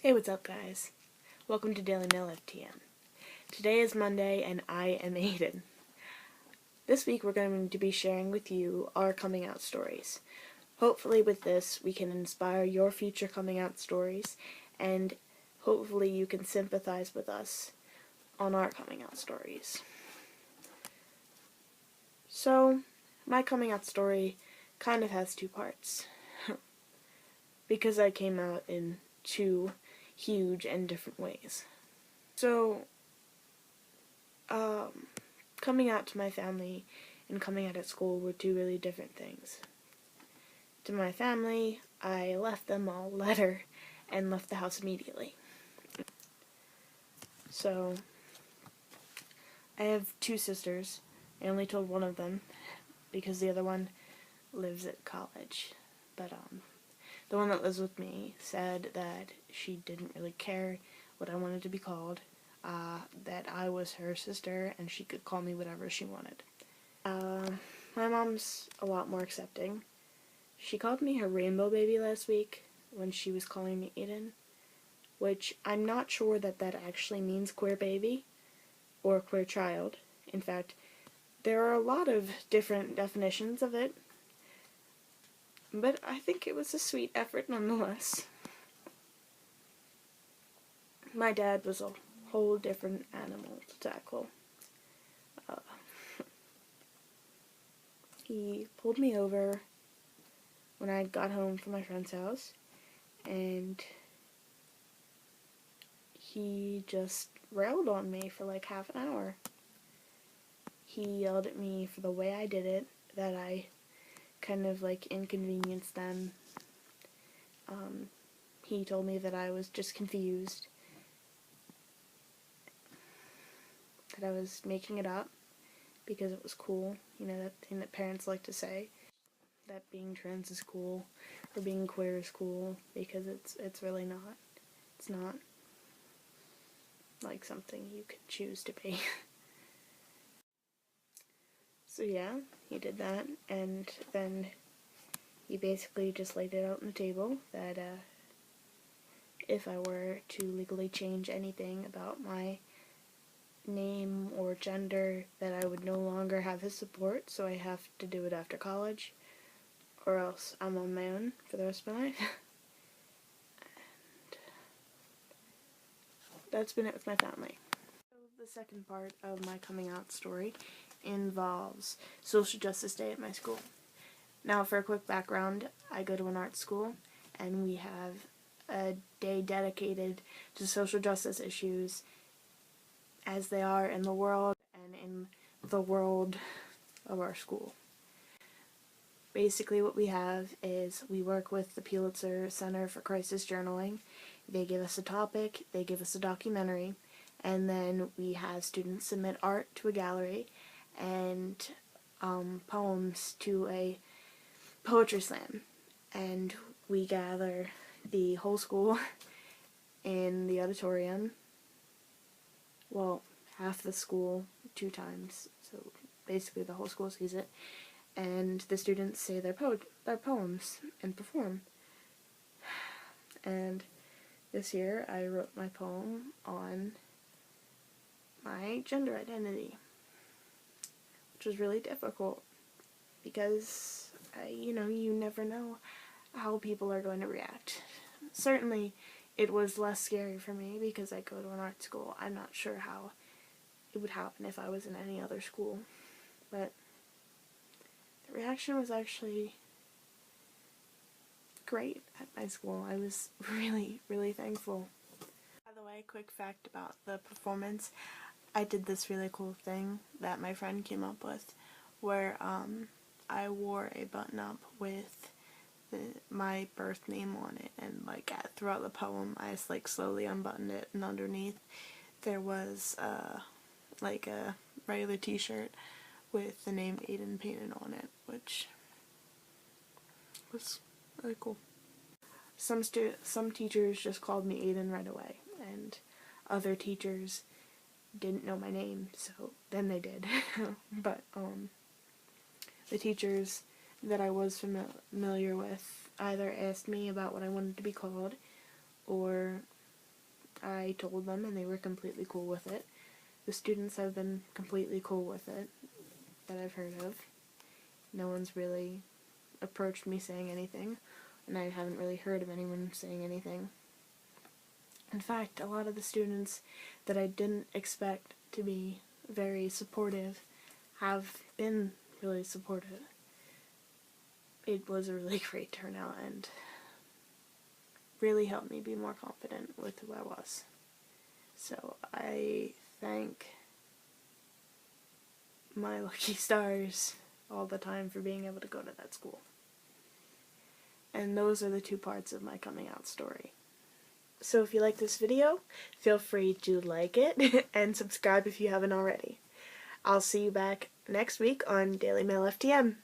Hey, what's up, guys? Welcome to DailyMaleFTM. Today is Monday, and I am Aidan. This week we're going to be sharing with you our coming out stories. Hopefully with this we can inspire your future coming out stories, and hopefully you can sympathize with us on our coming out stories. So, my coming out story kind of has two parts. Because I came out in two huge and different ways. So, coming out to my family and coming out at school were two really different things. To my family, I left them a letter and left the house immediately. So, I have two sisters. I only told one of them because the other one lives at college. But, the one that lives with me said that she didn't really care what I wanted to be called, that I was her sister and she could call me whatever she wanted. My mom's a lot more accepting. She called me her rainbow baby last week when she was calling me Aidan, which I'm not sure that actually means queer baby or queer child. In fact, there are a lot of different definitions of it, but I think it was a sweet effort nonetheless. My dad was a whole different animal to tackle. He pulled me over when I got home from my friend's house, and he just railed on me for like half an hour. He yelled at me for the way I did it, that I kind of like inconvenienced them. He told me that I was just confused, that I was making it up because it was cool, you know, that thing that parents like to say, that being trans is cool, or being queer is cool, because it's really not. It's not like something you could choose to be. So yeah, he did that, and then he basically just laid it out on the table that if I were to legally change anything about my name or gender, that I would no longer have his support, so I have to do it after college, or else I'm on my own for the rest of my life. And that's been it with my family. So the second part of my coming out story involves Social Justice Day at my school. Now, for a quick background, I go to an art school, and we have a day dedicated to social justice issues as they are in the world and in the world of our school. Basically what we have is we work with the Pulitzer Center for Crisis Journaling. They give us a topic, they give us a documentary, and then we have students submit art to a gallery and poems to a poetry slam. And we gather the whole school in the auditorium. Well, half the school 2 times, so basically the whole school sees it, and the students say their poems and perform. And this year I wrote my poem on my gender identity, which was really difficult because you never know how people are going to react. Certainly it was less scary for me because I go to an art school. I'm not sure how it would happen if I was in any other school, but the reaction was actually great at my school. I was really, really thankful. By the way, quick fact about the performance, I did this really cool thing that my friend came up with, where I wore a button-up with my birth name on it, and like throughout the poem I just like slowly unbuttoned it, and underneath there was like a regular t-shirt with the name Aidan painted on it, which was really cool. Some teachers just called me Aidan right away, and other teachers didn't know my name, so then they did. But the teachers that I was familiar with either asked me about what I wanted to be called, or I told them and they were completely cool with it. The students have been completely cool with it, that I've heard of. No one's really approached me saying anything, and I haven't really heard of anyone saying anything. In fact, a lot of the students that I didn't expect to be very supportive have been really supportive. It was a really great turnout and really helped me be more confident with who I was. So I thank my lucky stars all the time for being able to go to that school. And those are the two parts of my coming out story. So if you like this video, feel free to like it and subscribe if you haven't already. I'll see you back next week on DailyMaleFTM.